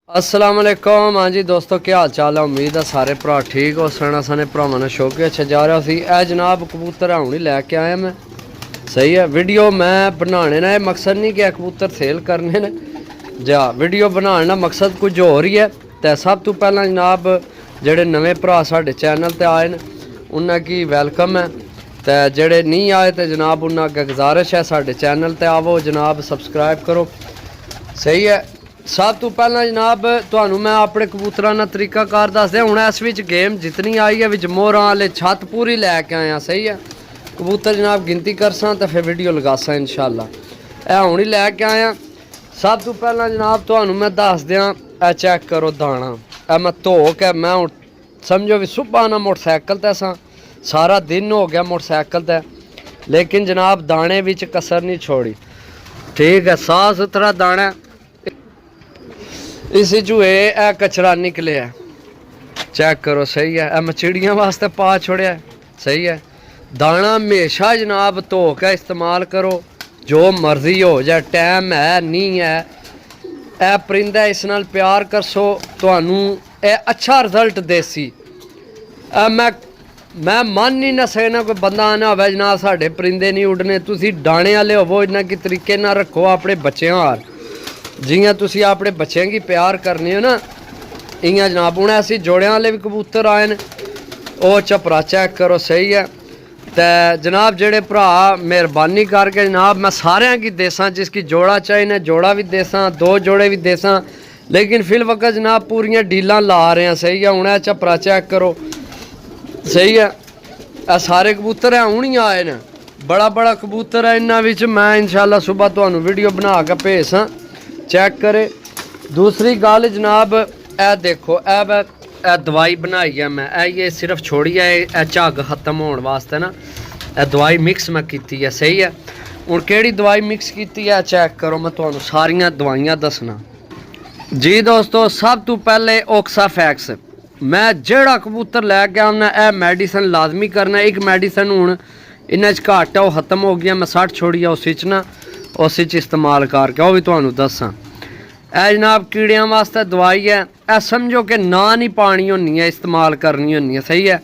अस्सलाम वालेकुम। हाँ जी दोस्तों, क्या हाल चाल है? उम्मीद है सारे भरा ठीक हो। सना साने भरावां ने शौक अच्छा जा रहा सी। ए जनाब कबूतर हूँ ही लैके आया मैं, सही है। वीडियो मैं बनाने ना मकसद नहीं कि कबूतर सेल करने ने जा वीडियो बनाने ना मकसद कुछ होर ही है। तो सब तो पहला जनाब जेडे नवे भरा साढ़े चैनल ते आए न उन्हें की वेलकम है। तो जेडे नहीं आए तो जनाब उन्हें अगे गुजारिश है साढ़े चैनल ते आवो जनाब, सब्सक्राइब करो, सही है। सब तो पहला जनाब तुहानू मैं अपने कबूतरां दा तरीकाकार दस दिया। हुण इस विच गेम जितनी आई है विच मोहरां वाले छत पूरी लैके आया, सही है। कबूतर जनाब गिनती करसा तो फिर वीडियो लगासा इंशाल्लाह। ए हुण ही लैके आया। सब तो पहला जनाब तुहानू मैं दस दियां, ए चेक करो दाना। ए मैं धो के मैं हुण समझो भी सुबह ना मोटरसाइकिल ते सा, सारा दिन हो गया मोटरसाइकिल ते, लेकिन जनाब दाने विच कसर नहीं छोड़ी, ठीक है। साफ सुथरा दाना। इस चूहे ए कचरा निकले है, चेक करो, सही है। ए मैं चिड़ियाँ वास्ते पा छोड़िया, सही है। दाना हमेशा जनाब धो के इस्तेमाल करो, जो मर्जी हो जाए, टाइम है नहीं है। ए परिंदा इस नाल प्यार करसो तुहानू ए अच्छा रिजल्ट देसी। मैं मन ही ना सकना कोई बंदा आना हो जनाब साढ़े परिंदे नहीं उड़ने, तुसी दाने वाले होवो, इन्ना की तरीके ना रखो अपने बच्चों हार, जियां तुसी अपने बच्चों की प्यार करने हो ना इयां जनाब। हूँ ऐसे जोड़ियां वाले भी कबूतर आए न, वो झपरा चेक करो, सही है। तो जनाब जेड़े भरा मेहरबानी करके जनाब मैं सारे की देसा, जिसकी जोड़ा चाहिए जोड़ा भी देसा, दो जोड़े भी देसा, लेकिन फिल वक्त जनाब पूरियां डीलां ला रहे हैं, सही है। हूँ झपरा चेक करो, सही है। ए सारे कबूतर है हूँ ही आए न, बड़ा बड़ा कबूतर है। इन्होंने मैं इंशाल्लाह सुबह तुहानू वीडियो बना के भेजा, चेक करे। दूसरी गल जनाब ए देखो, ए दवाई बनाई है मैं, ये सिर्फ छोड़ी है ए झग खत्म होने वास्ते ना, ए दवाई मिक्स मैं की है, सही है। हूँ केड़ी दवाई मिक्स की है चेक करो, मैं तुहानू सारियां दवाइयां दसना जी दोस्तों। सब तो पहले ओक्साफैक्स, मैं जेड़ा कबूतर लैके आना ए मेडिसन लाजमी करना। एक मेडिसन हूँ इन्हें घट है वो खत्म हो गया, मैं 60 छोड़ी है उस ना, उस इस्तेमाल करके वो भी तुहानू दसा। ए जनाब कीड़ियां वास्ते दवाई है, ए समझो कि ना नहीं पानी होनी है, इस्तेमाल करनी होनी है, सही है।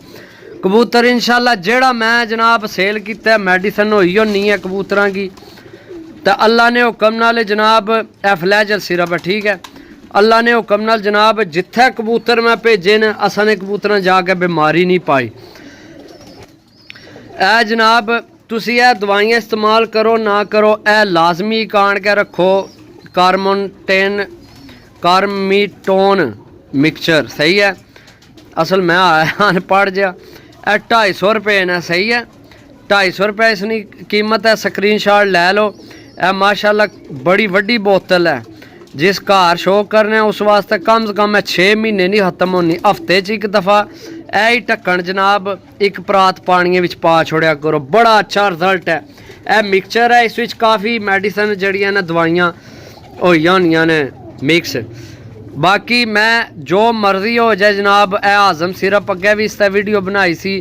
कबूतर इंशाल्लाह जेड़ा मैं जनाब सेल किया मेडिसन होई होनी है कबूतरां की, तो अल्लाह ने हुक्म नाल जनाब ए फ्लैजल सिरप है, ठीक है। अल्लाह ने हुक्म नाल जनाब जिथे कबूतर मैं भेजे न असा ने कबूतर जाके बीमारी नहीं पाई। ए जनाब तुसी ए दवाइयाँ इस्तेमाल करो ना करो, ए लाजमी कान के रखो कार्मीटोन मिक्सचर, सही है। असल मैं आया अनपढ़ जा। ए 250 रुपये ने, सही है। 250 रुपये इसकी कीमत है, स्क्रीन शॉट लै लो। ए माशाल्लाह बड़ी वड्डी बोतल है, जिस घर शो करने उस वास्ते कम से कम 6 महीने नहीं खत्म होनी, हफ्ते च एक दफ़ा ए ढक्कन जनाब एक परात पानी विच पा छोड़िया करो, बड़ा अच्छा रिजल्ट है। ए मिक्सचर है, इस विच काफ़ी मेडिसन जड़ियाँ ने दवाइयाँ होई होनियां ने मिक्स। बाकी मैं जो मर्जी हो जाए जनाब, ए आज़म सिरप अगे भी इसका वीडियो बनाई सी,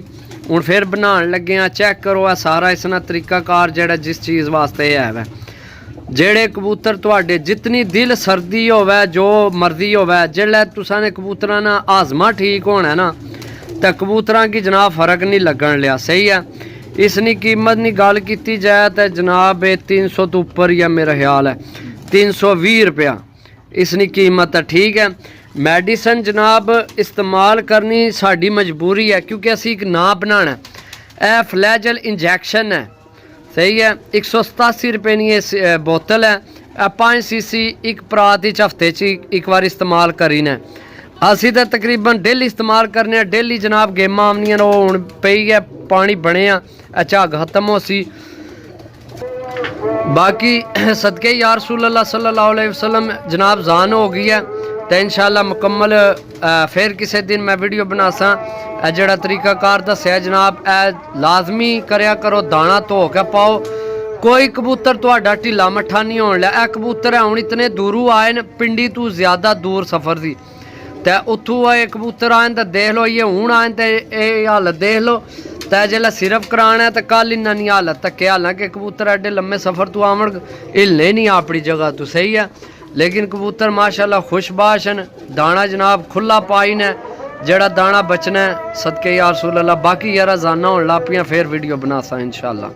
हूँ फिर बनाने लगे हैं, चेक करो। है सारा इसना तरीकाकार जेड़ा जिस चीज़ वास्ते है वै। जेड़े कबूतर तुहाडे जितनी दिल सर्दी होवे जो मर्जी होवे, जेल्लै तुसां ने कबूतरां ना आज़मा ठीक होना ना, तो कबूतरां की जनाब फ़र्क नहीं लगन लिया, सही है। इसकी कीमत की गल की जाए तो जनाब 300 तो उपर ही है, मेरा ख्याल है 320 रुपया इसकी कीमत है, ठीक है। मेडिसन जनाब इस्तेमाल करनी साड़ी मजबूरी है, क्योंकि असी एक ना बनाना। ए फ्लैजल इंजैक्शन है, सही है। 187 रुपये की बोतल है। 5 सीसी एक परात हफ्ते एक बार इस्तेमाल करीना। असी तो तकरीबन डेली इस्तेमाल करने, डेली जनाब गेमां आमनियां वो हूँ पई है, पानी बने झग खत्म हो सी। बाकी सदके या रसूल अल्लाह सल्लल्लाहु अलैहि वसल्लम जनाब जान हो गई है, तो इंशाल्लाह मुकम्मल फिर किसी दिन मैं वीडियो बनासा। जड़ा तरीकाकार दस्या जनाब ए लाजमी करया करो, दाना धो के पाओ। कोई कबूतर तुहाडा ढिला मट्ठा नहीं होने लिया। ए कबूतर है हूँ इतने दूरों आए न, पिंडी तू ज़्यादा दूर सफ़र सी, तो उत्थों आए कबूतर आए तो देख लो, ये हूँ आए तो ये हालत देख लो। तो जिसलै सिरफ कराना है तो कल इन्ना नहीं हालत तक, हालांकि कबूतर एडे लम्बे सफ़र तू आवन हिलने नहीं अपनी जगह तो, सही है। लेकिन कबूतर माशाल्लाह खुशबाश न। दाना जनाब खुला पाई ने, जेड़ा दाना बचना है सदके या रसूल अल्लाह। बाकी यार जाना होने लग पियां, फिर वीडियो बनासा इंशाअल्लाह।